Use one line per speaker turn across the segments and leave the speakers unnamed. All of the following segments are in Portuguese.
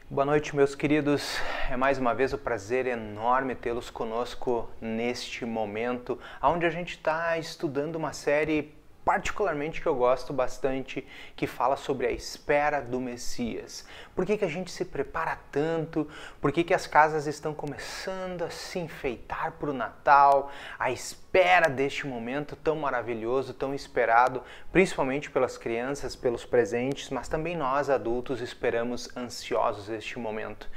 Boa noite, meus queridos. É mais uma vez um prazer enorme tê-los conosco neste momento, onde a gente está estudando uma série particularmente que eu gosto bastante, que fala sobre a espera do Messias. Por que a gente se prepara tanto? Por que as casas estão começando a se enfeitar para o Natal? A espera deste momento tão maravilhoso, tão esperado, principalmente pelas crianças, pelos presentes, mas também nós adultos esperamos ansiosos este momento.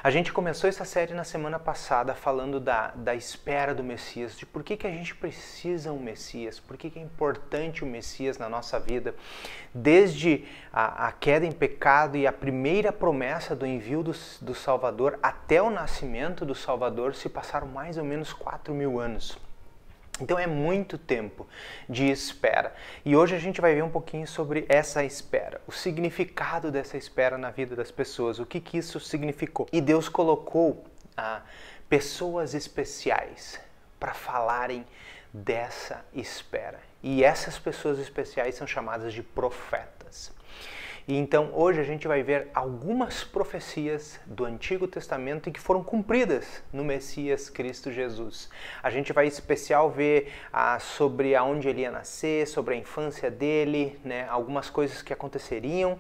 A gente começou essa série na semana passada falando da espera do Messias, de por que a gente precisa um Messias, por que é importante o Messias na nossa vida, desde a queda em pecado e a primeira promessa do envio do Salvador até o nascimento do Salvador se passaram mais ou menos 4.000 anos. Então é muito tempo de espera. E hoje a gente vai ver um pouquinho sobre essa espera, o significado dessa espera na vida das pessoas, o que isso significou. E Deus colocou pessoas especiais para falarem dessa espera. E essas pessoas especiais são chamadas de profetas. E então hoje a gente vai ver algumas profecias do Antigo Testamento que foram cumpridas no Messias Cristo Jesus. A gente vai em especial ver sobre aonde ele ia nascer, sobre a infância dele, né, algumas coisas que aconteceriam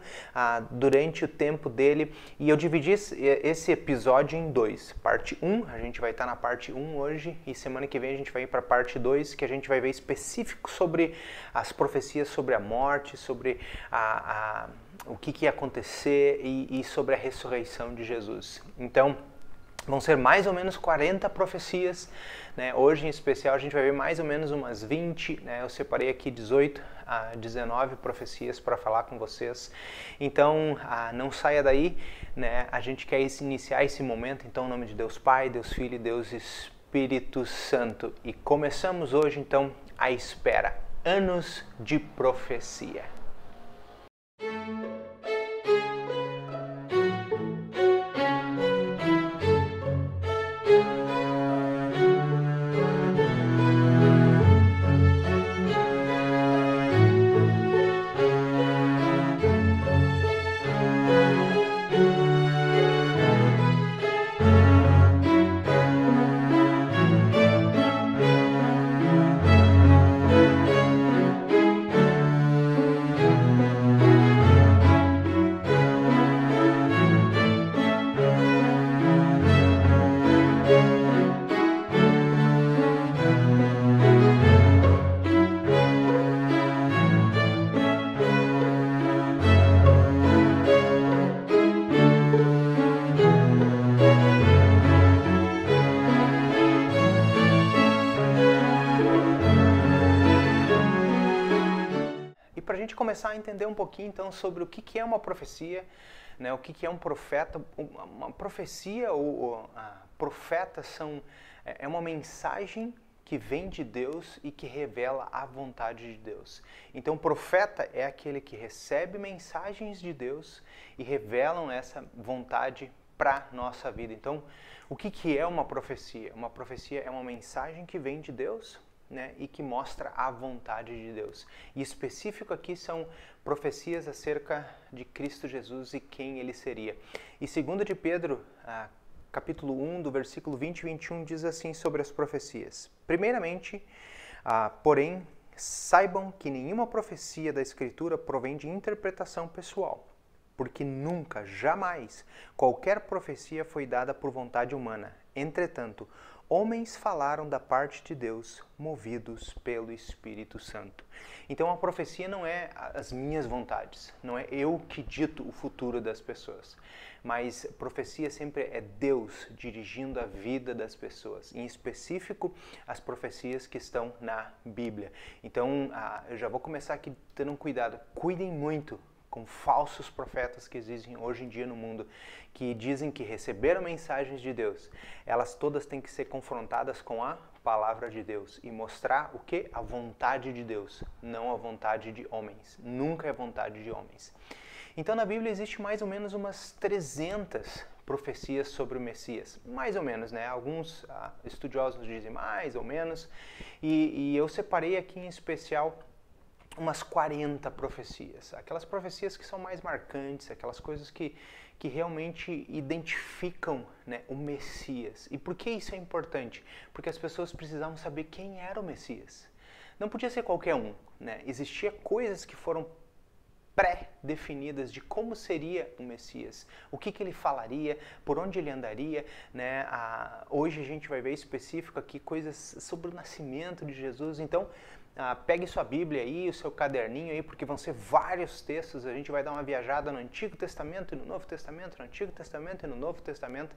durante o tempo dele. E eu dividi esse episódio em dois. Parte 1, a gente vai estar na parte 1 hoje, e semana que vem a gente vai ir para a parte 2, que a gente vai ver específico sobre as profecias sobre a morte, sobre o que ia acontecer e sobre a ressurreição de Jesus. Então, vão ser mais ou menos 40 profecias, né? Hoje, em especial, a gente vai ver mais ou menos umas 20, né? Eu separei aqui 18 a 19 profecias para falar com vocês. Então, não saia daí, né? A gente quer iniciar esse momento, então, em nome de Deus Pai, Deus Filho e Deus Espírito Santo. E começamos hoje, então, a espera. Anos de profecia. Começar a entender um pouquinho então sobre o que é uma profecia, né? O que é um profeta. Uma profecia ou profeta é uma mensagem que vem de Deus e que revela a vontade de Deus. Então, profeta é aquele que recebe mensagens de Deus e revelam essa vontade para nossa vida. Então, o que é uma profecia? Uma profecia é uma mensagem que vem de Deus, né, e que mostra a vontade de Deus. E específico aqui são profecias acerca de Cristo Jesus e quem ele seria. E 2 de Pedro, capítulo 1, do versículo 20 e 21, diz assim sobre as profecias. Primeiramente, porém, saibam que nenhuma profecia da Escritura provém de interpretação pessoal, porque nunca, jamais, qualquer profecia foi dada por vontade humana. Entretanto, homens falaram da parte de Deus, movidos pelo Espírito Santo. Então a profecia não é as minhas vontades, não é eu que dito o futuro das pessoas, mas profecia sempre é Deus dirigindo a vida das pessoas, em específico as profecias que estão na Bíblia. Então eu já vou começar aqui tendo um cuidado, cuidem muito com falsos profetas que existem hoje em dia no mundo, que dizem que receberam mensagens de Deus. Elas todas têm que ser confrontadas com a palavra de Deus e mostrar o que? A vontade de Deus, não a vontade de homens. Nunca é a vontade de homens. Então na Bíblia existe mais ou menos umas 300 profecias sobre o Messias. Mais ou menos, né? Alguns estudiosos dizem mais ou menos. E eu separei aqui em especial umas 40 profecias. Aquelas profecias que são mais marcantes, aquelas coisas que que realmente identificam, né, o Messias. E por que isso é importante? Porque as pessoas precisavam saber quem era o Messias. Não podia ser qualquer um, né? Existia coisas que foram pré-definidas de como seria o Messias, o que ele falaria, por onde ele andaria, né? Hoje a gente vai ver específico aqui coisas sobre o nascimento de Jesus. Então, pegue sua Bíblia aí, o seu caderninho aí, porque vão ser vários textos. A gente vai dar uma viajada no Antigo Testamento e no Novo Testamento, no Antigo Testamento e no Novo Testamento.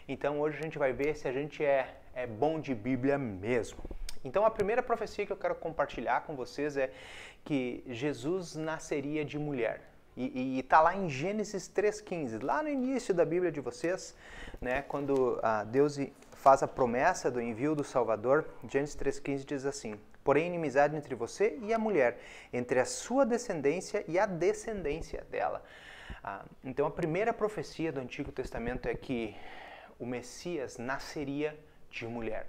Então hoje a gente vai ver se a gente é bom de Bíblia mesmo. Então a primeira profecia que eu quero compartilhar com vocês é que Jesus nasceria de mulher. E está lá em Gênesis 3,15, lá no início da Bíblia de vocês, né, quando Deus faz a promessa do envio do Salvador. Gênesis 3,15 diz assim: porém inimizade entre você e a mulher, entre a sua descendência e a descendência dela. Então a primeira profecia do Antigo Testamento é que o Messias nasceria de mulher.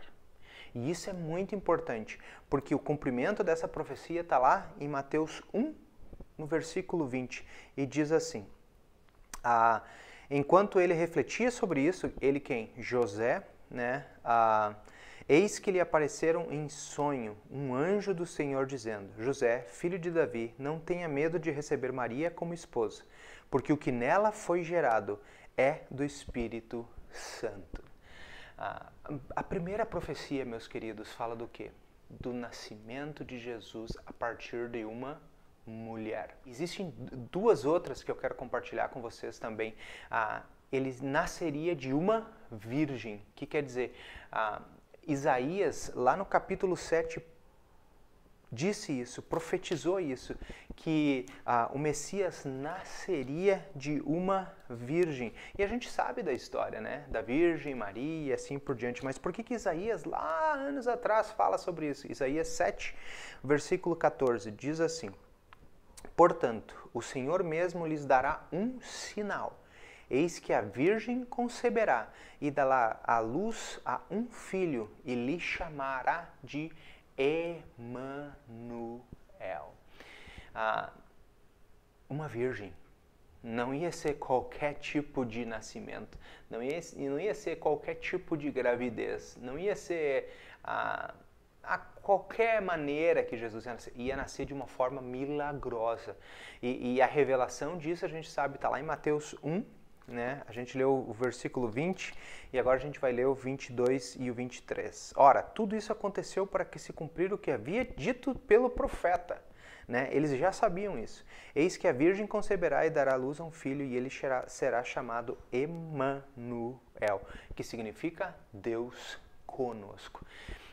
E isso é muito importante, porque o cumprimento dessa profecia está lá em Mateus 1, no versículo 20, e diz assim: enquanto ele refletia sobre isso, ele quem? José, né? Eis que lhe apareceram em sonho um anjo do Senhor dizendo: José, filho de Davi, não tenha medo de receber Maria como esposa, porque o que nela foi gerado é do Espírito Santo. A primeira profecia, meus queridos, fala do quê? Do nascimento de Jesus a partir de uma mulher. Existem duas outras que eu quero compartilhar com vocês também. Ele nasceria de uma virgem. O que quer dizer? Isaías, lá no capítulo 7, disse isso, profetizou isso, que o Messias nasceria de uma virgem. E a gente sabe da história, né? Da Virgem Maria e assim por diante. Mas por que Isaías, lá anos atrás, fala sobre isso? Isaías 7, versículo 14, diz assim: portanto, o Senhor mesmo lhes dará um sinal. Eis que a virgem conceberá e dará à luz a um filho e lhe chamará de Emanuel. Uma virgem. Não ia ser qualquer tipo de nascimento, não ia ser qualquer tipo de gravidez, não ia ser a qualquer maneira que Jesus ia nascer de uma forma milagrosa. E a revelação disso a gente sabe, está lá em Mateus 1, né? A gente leu o versículo 20 e agora a gente vai ler o 22 e o 23. Ora, tudo isso aconteceu para que se cumprira o que havia dito pelo profeta. Né? Eles já sabiam isso. Eis que a virgem conceberá e dará à luz a um filho e ele será chamado Emanuel, que significa Deus conosco.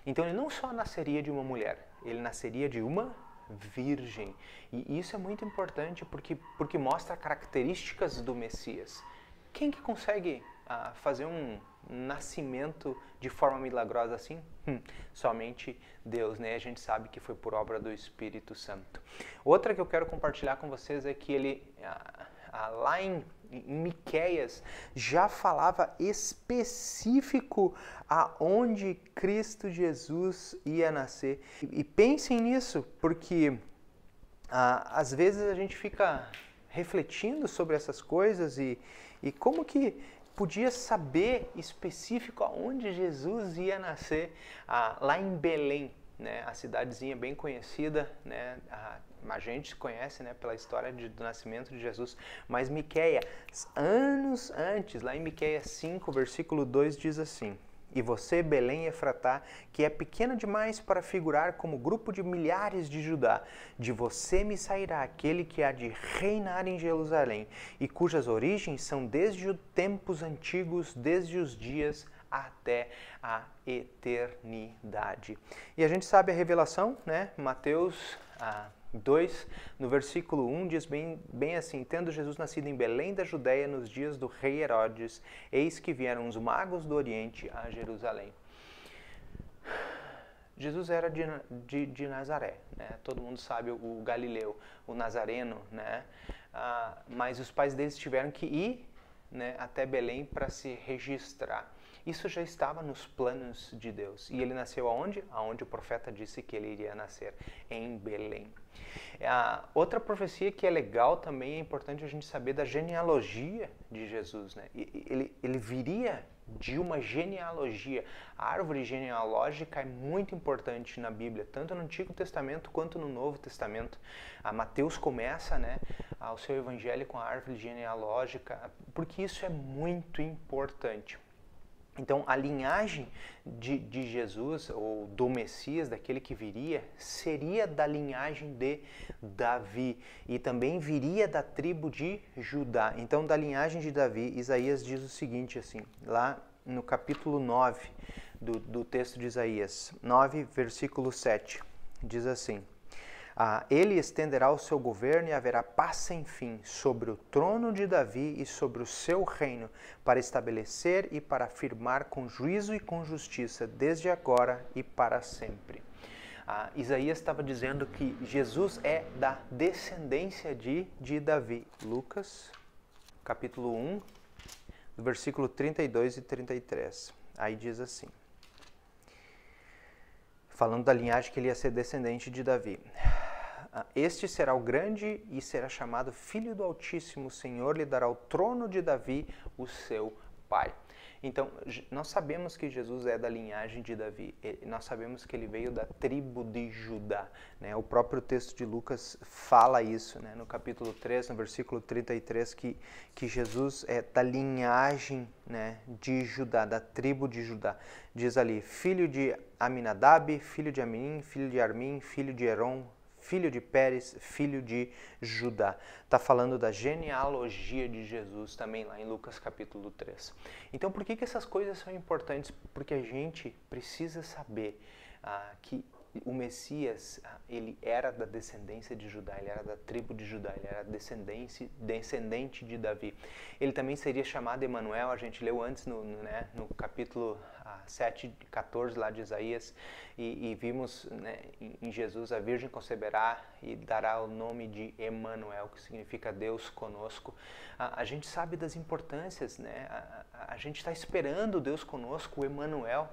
Então ele não só nasceria de uma mulher, ele nasceria de uma virgem. E isso é muito importante porque mostra características do Messias. Quem que consegue fazer um nascimento de forma milagrosa assim? Somente Deus, né? A gente sabe que foi por obra do Espírito Santo. Outra que eu quero compartilhar com vocês é que ele, lá em Miqueias, já falava específico aonde Cristo Jesus ia nascer. E pensem nisso, porque às vezes a gente fica refletindo sobre essas coisas e como que podia saber específico aonde Jesus ia nascer, lá em Belém, né, a cidadezinha bem conhecida, né, a gente conhece, né, pela história do nascimento de Jesus, mas Miqueias, anos antes, lá em Miqueias 5, versículo 2, diz assim: e você, Belém Efratá, que é pequena demais para figurar como grupo de milhares de Judá, de você me sairá aquele que há de reinar em Jerusalém, e cujas origens são desde os tempos antigos, desde os dias até a eternidade. E a gente sabe a revelação, né? Mateus 2, no versículo 1, diz bem assim: tendo Jesus nascido em Belém da Judéia nos dias do rei Herodes, eis que vieram os magos do Oriente a Jerusalém. Jesus era de Nazaré, né? Todo mundo sabe o Galileu, o Nazareno, né? Mas os pais deles tiveram que ir, né, até Belém para se registrar. Isso já estava nos planos de Deus. E ele nasceu aonde? Aonde o profeta disse que ele iria nascer, em Belém. A outra profecia que é legal também, é importante a gente saber da genealogia de Jesus, né? Ele viria de uma genealogia. A árvore genealógica é muito importante na Bíblia, tanto no Antigo Testamento quanto no Novo Testamento. A Mateus começa, né, o seu evangelho com a árvore genealógica, porque isso é muito importante. Então, a linhagem de Jesus, ou do Messias, daquele que viria, seria da linhagem de Davi e também viria da tribo de Judá. Então, da linhagem de Davi, Isaías diz o seguinte, assim, lá no capítulo 9 do texto de Isaías, 9, versículo 7, diz assim: ele estenderá o seu governo e haverá paz sem fim sobre o trono de Davi e sobre o seu reino, para estabelecer e para afirmar com juízo e com justiça, desde agora e para sempre. Isaías estava dizendo que Jesus é da descendência de Davi. Lucas, capítulo 1, versículo 32 e 33. Aí diz assim, falando da linhagem que ele ia ser descendente de Davi. Este será o grande e será chamado Filho do Altíssimo. O Senhor lhe dará o trono de Davi, o seu pai. Então, nós sabemos que Jesus é da linhagem de Davi. Nós sabemos que ele veio da tribo de Judá, né? O próprio texto de Lucas fala isso, né? No capítulo 3, no versículo 33, que Jesus é da linhagem, né, de Judá, da tribo de Judá. Diz ali, filho de Aminadab, filho de Aminim, filho de Armim, filho de Herom, filho de Pérez, filho de Judá. Está falando da genealogia de Jesus também lá em Lucas capítulo 3. Então, por que essas coisas são importantes? Porque a gente precisa saber que o Messias, ele era da descendência de Judá, ele era da tribo de Judá, ele era descendente de Davi. Ele também seria chamado Emanuel, a gente leu antes no capítulo 7, 14 lá de Isaías, e vimos, né, em Jesus, a Virgem conceberá e dará o nome de Emanuel, que significa Deus conosco. A gente sabe das importâncias, né? A gente está esperando Deus conosco, o Emanuel.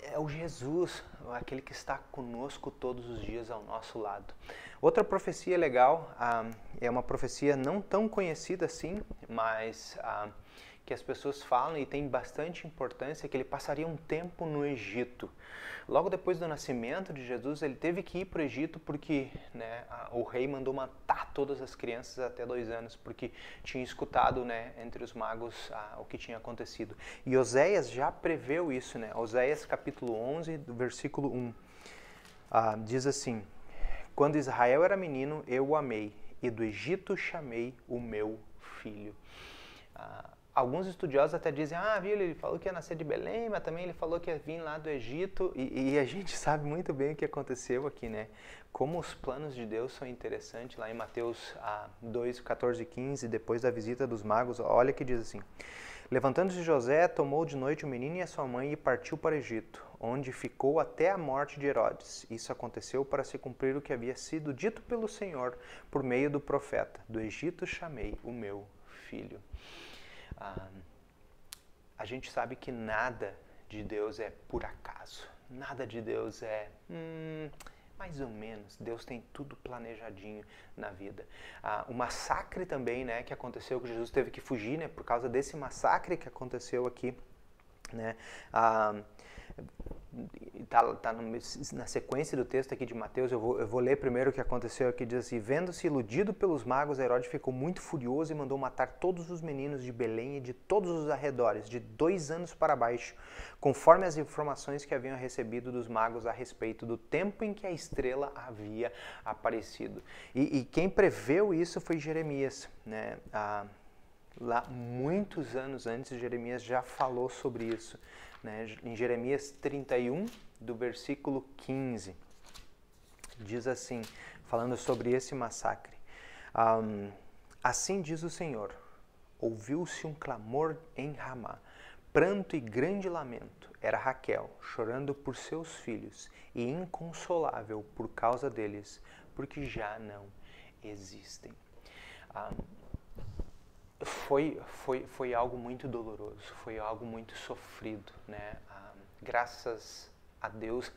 É o Jesus, aquele que está conosco todos os dias ao nosso lado. Outra profecia legal, é uma profecia não tão conhecida assim, mas que as pessoas falam e tem bastante importância, que ele passaria um tempo no Egito. Logo depois do nascimento de Jesus, ele teve que ir para o Egito porque, né, o rei mandou matar todas as crianças até 2 anos, porque tinha escutado, né, entre os magos o que tinha acontecido. E Oséias já preveu isso, né? Oséias capítulo 11, do versículo 1, diz assim: quando Israel era menino, eu o amei, e do Egito chamei o meu filho. Alguns estudiosos até dizem, viu, ele falou que ia nascer de Belém, mas também ele falou que ia vir lá do Egito, e a gente sabe muito bem o que aconteceu aqui, né? Como os planos de Deus são interessantes, lá em Mateus 2, 14 e 15, depois da visita dos magos, olha que diz assim: levantando-se José, tomou de noite o menino e a sua mãe e partiu para o Egito, onde ficou até a morte de Herodes. Isso aconteceu para se cumprir o que havia sido dito pelo Senhor por meio do profeta: do Egito chamei o meu filho. A gente sabe que nada de Deus é por acaso, nada de Deus é mais ou menos. Deus tem tudo planejadinho na vida. O massacre também, né, que aconteceu, que Jesus teve que fugir, né, por causa desse massacre que aconteceu aqui, né, tá na sequência do texto aqui de Mateus. Eu vou ler primeiro o que aconteceu aqui. Diz assim: vendo-se iludido pelos magos, Herodes ficou muito furioso e mandou matar todos os meninos de Belém e de todos os arredores, de 2 anos para baixo, conforme as informações que haviam recebido dos magos a respeito do tempo em que a estrela havia aparecido. E quem preveu isso foi Jeremias, né? Lá muitos anos antes, Jeremias já falou sobre isso, né? Em Jeremias 31, do versículo 15, diz assim, falando sobre esse massacre: assim diz o Senhor, ouviu-se um clamor em Ramá, pranto e grande lamento. Era Raquel, chorando por seus filhos e inconsolável por causa deles, porque já não existem. Foi algo muito doloroso, foi algo muito sofrido, né? Graças a Deus,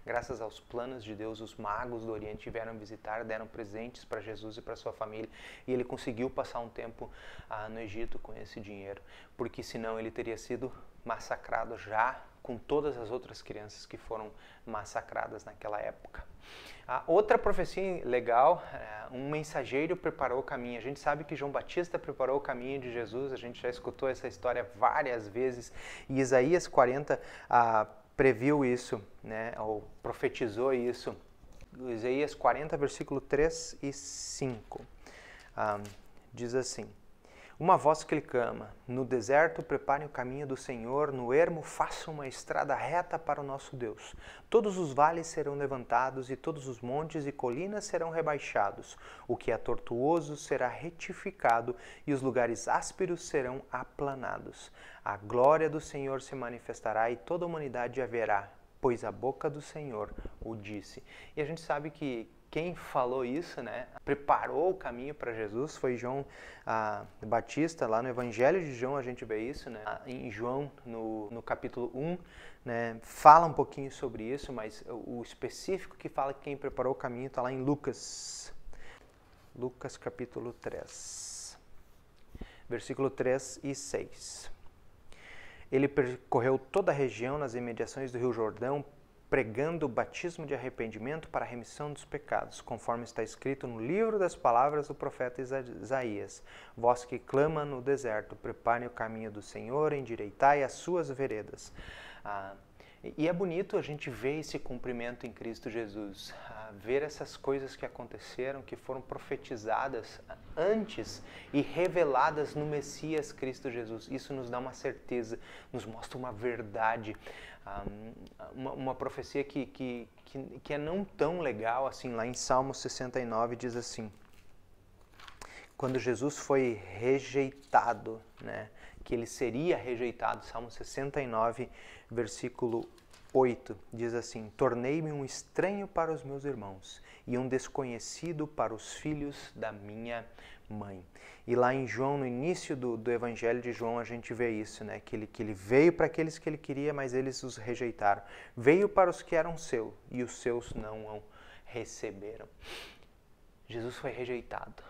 graças aos planos de Deus, os magos do Oriente vieram visitar, deram presentes para Jesus e para sua família, e ele conseguiu passar um tempo no Egito com esse dinheiro, porque senão ele teria sido massacrado já com todas as outras crianças que foram massacradas naquela época. Outra profecia legal, um mensageiro preparou o caminho. A gente sabe que João Batista preparou o caminho de Jesus, a gente já escutou essa história várias vezes, e Isaías 40 previu isso, né, ou profetizou isso. Isaías 40, versículo 3 e 5, diz assim: uma voz que clama, no deserto preparem o caminho do Senhor, no ermo façam uma estrada reta para o nosso Deus. Todos os vales serão levantados e todos os montes e colinas serão rebaixados. O que é tortuoso será retificado e os lugares ásperos serão aplanados. A glória do Senhor se manifestará e toda a humanidade a verá, pois a boca do Senhor o disse. E a gente sabe que quem falou isso, né, preparou o caminho para Jesus, foi João Batista. Lá no Evangelho de João a gente vê isso, né, em João, no capítulo 1, né, fala um pouquinho sobre isso, mas o específico que fala que quem preparou o caminho está lá em Lucas capítulo 3, versículo 3 e 6. Ele percorreu toda a região nas imediações do Rio Jordão, pregando o batismo de arrependimento para a remissão dos pecados, conforme está escrito no livro das palavras do profeta Isaías. Vós que clama no deserto, preparem o caminho do Senhor, endireitai as suas veredas. E é bonito a gente ver esse cumprimento em Cristo Jesus, ver essas coisas que aconteceram, que foram profetizadas antes e reveladas no Messias Cristo Jesus. Isso nos dá uma certeza, nos mostra uma verdade, uma profecia que é não tão legal assim. Lá em Salmo 69 diz assim: quando Jesus foi rejeitado, né, que ele seria rejeitado, Salmo 69, versículo 8, diz assim: tornei-me um estranho para os meus irmãos e um desconhecido para os filhos da minha mãe. E lá em João, no início do Evangelho de João, a gente vê isso, né? Que ele veio para aqueles que ele queria, mas eles os rejeitaram. Veio para os que eram seus, e os seus não o receberam. Jesus foi rejeitado,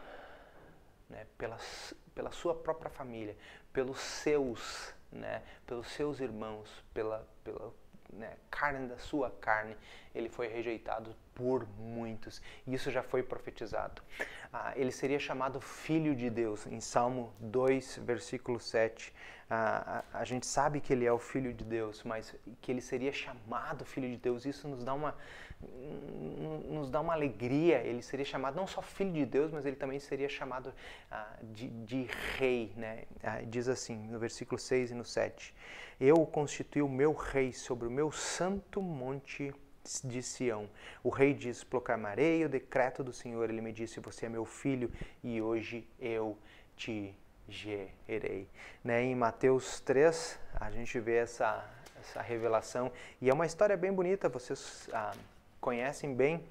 né? Pela sua própria família, pelos seus, né? Pelos seus irmãos, pela né, carne da sua carne. Ele foi rejeitado por muitos. Isso já foi profetizado. Ele seria chamado Filho de Deus. Em Salmo 2, versículo 7, a gente sabe que ele é o Filho de Deus, mas que ele seria chamado Filho de Deus, isso nos dá uma alegria. Ele seria chamado não só Filho de Deus, mas ele também seria chamado de Rei, né? Diz assim, no versículo 6 e no 7, eu o constituí o meu Rei sobre o meu santo monte de Sião. O rei diz: proclamarei o decreto do Senhor. Ele me disse: você é meu filho e hoje eu te gerei. Né? Em Mateus 3 a gente vê essa revelação, e é uma história bem bonita. Vocês conhecem bem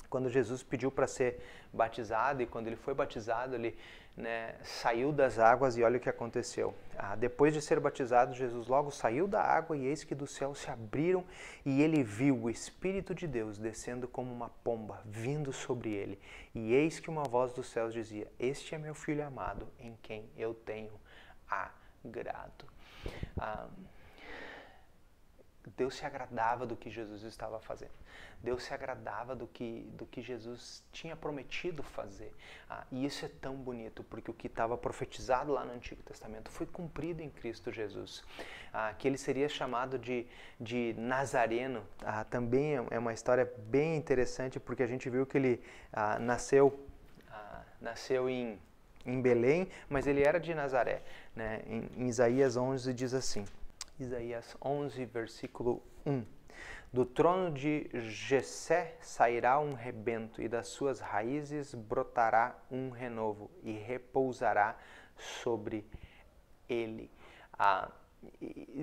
quando Jesus pediu para ser batizado, e quando ele foi batizado, ele, né, saiu das águas, e olha o que aconteceu. Depois de ser batizado, Jesus logo saiu da água, e eis que dos céus se abriram, e ele viu o Espírito de Deus descendo como uma pomba, vindo sobre ele. E eis que uma voz dos céus dizia: este é meu Filho amado, em quem eu tenho agrado. Deus se agradava do que Jesus estava fazendo. Deus se agradava do que Jesus tinha prometido fazer. E isso é tão bonito, porque o que estava profetizado lá no Antigo Testamento foi cumprido em Cristo Jesus. Que ele seria chamado de Nazareno. Também é uma história bem interessante, porque a gente viu que ele nasceu em Belém, mas ele era de Nazaré. Né? Em Isaías 11 diz assim, Isaías 11, versículo 1. Do trono de Jessé sairá um rebento, e das suas raízes brotará um renovo, e repousará sobre ele.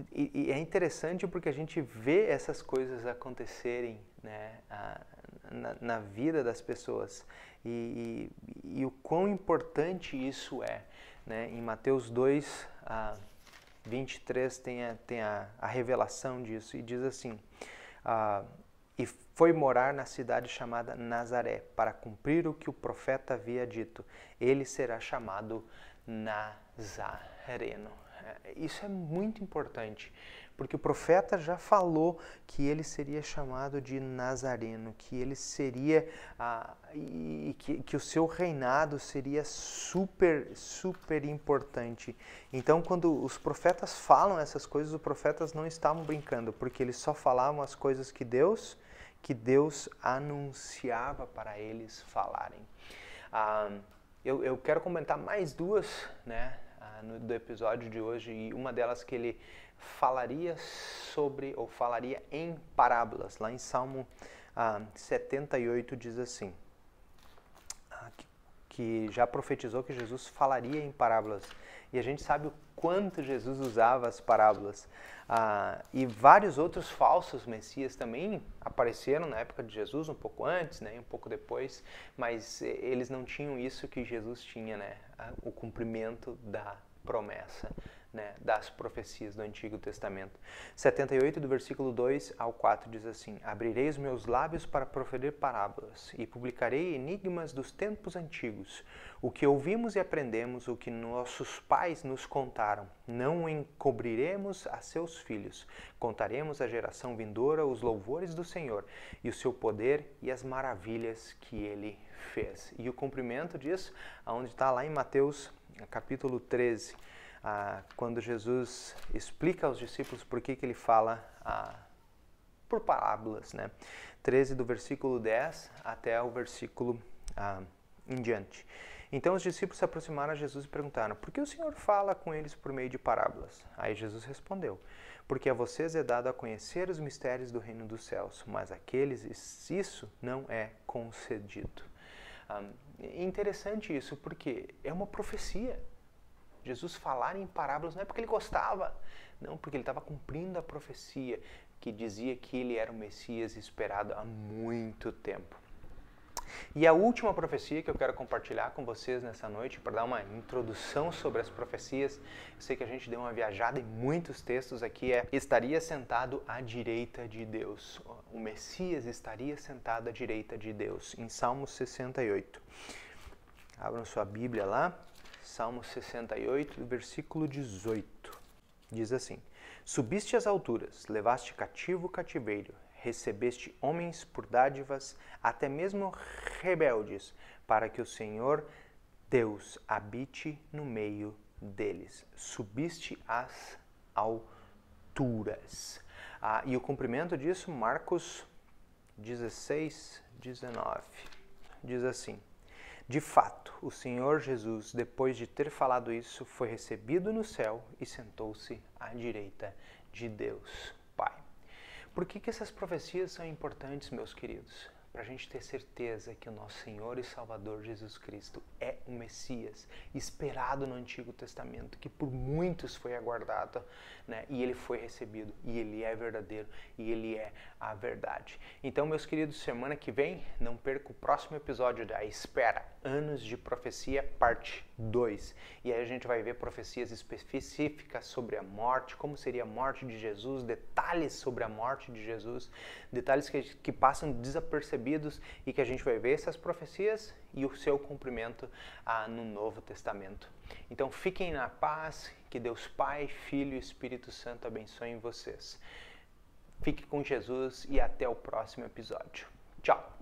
E é interessante porque a gente vê essas coisas acontecerem, né, na vida das pessoas, e o quão importante isso é. Né? Em Mateus 2, 23 tem a revelação disso, e diz assim: e foi morar na cidade chamada Nazaré, para cumprir o que o profeta havia dito. Ele será chamado Nazareno. Isso é muito importante, porque o profeta já falou que ele seria chamado de Nazareno, que ele seria, que o seu reinado seria super, super importante. Então, quando os profetas falam essas coisas, os profetas não estavam brincando, porque eles só falavam as coisas que Deus anunciava para eles falarem. Eu quero comentar mais duas, né, do episódio de hoje, e uma delas que ele falaria sobre, ou falaria em parábolas. Lá em Salmo 78 diz assim, que já profetizou que Jesus falaria em parábolas. E a gente sabe o quanto Jesus usava as parábolas. E vários outros falsos messias também apareceram na época de Jesus, um pouco antes, né, um pouco depois, mas eles não tinham isso que Jesus tinha, né, o cumprimento da promessa, né, das profecias do Antigo Testamento. 78, do versículo 2 ao 4, diz assim: Abrirei os meus lábios para proferir parábolas, e publicarei enigmas dos tempos antigos, o que ouvimos e aprendemos, o que nossos pais nos contaram. Não o encobriremos a seus filhos, contaremos à geração vindoura os louvores do Senhor, e o seu poder e as maravilhas que ele fez. E o cumprimento disso, onde está lá em Mateus capítulo 13, quando Jesus explica aos discípulos por que ele fala por parábolas, né? 13 do versículo 10 até o versículo em diante. Então os discípulos se aproximaram a Jesus e perguntaram: por que o Senhor fala com eles por meio de parábolas? Aí Jesus respondeu: porque a vocês é dado a conhecer os mistérios do reino dos céus, mas àqueles isso não é concedido. É interessante isso, porque é uma profecia. Jesus falar em parábolas não é porque ele gostava, não, porque ele estava cumprindo a profecia que dizia que ele era o Messias esperado há muito tempo. E a última profecia que eu quero compartilhar com vocês nessa noite, para dar uma introdução sobre as profecias, eu sei que a gente deu uma viajada em muitos textos aqui, estaria sentado à direita de Deus. O Messias estaria sentado à direita de Deus, em Salmo 68. Abram sua Bíblia lá, Salmo 68, versículo 18. Diz assim: Subiste às alturas, levaste cativo o cativeiro, recebeste homens por dádivas, até mesmo rebeldes, para que o Senhor Deus habite no meio deles. Subiste às alturas. E o cumprimento disso, Marcos 16, 19, diz assim: De fato, o Senhor Jesus, depois de ter falado isso, foi recebido no céu e sentou-se à direita de Deus Pai. Por que essas profecias são importantes, meus queridos? Para a gente ter certeza que o nosso Senhor e Salvador Jesus Cristo é o Messias, esperado no Antigo Testamento, que por muitos foi aguardado, né? E ele foi recebido, e ele é verdadeiro, e ele é a verdade. Então, meus queridos, semana que vem, não perca o próximo episódio da Espera, Anos de Profecia, parte 2. E aí a gente vai ver profecias específicas sobre a morte, como seria a morte de Jesus, detalhes sobre a morte de Jesus, detalhes que passam desapercebidos, e que a gente vai ver essas profecias e o seu cumprimento no Novo Testamento. Então fiquem na paz, que Deus Pai, Filho e Espírito Santo abençoem vocês. Fique com Jesus e até o próximo episódio. Tchau!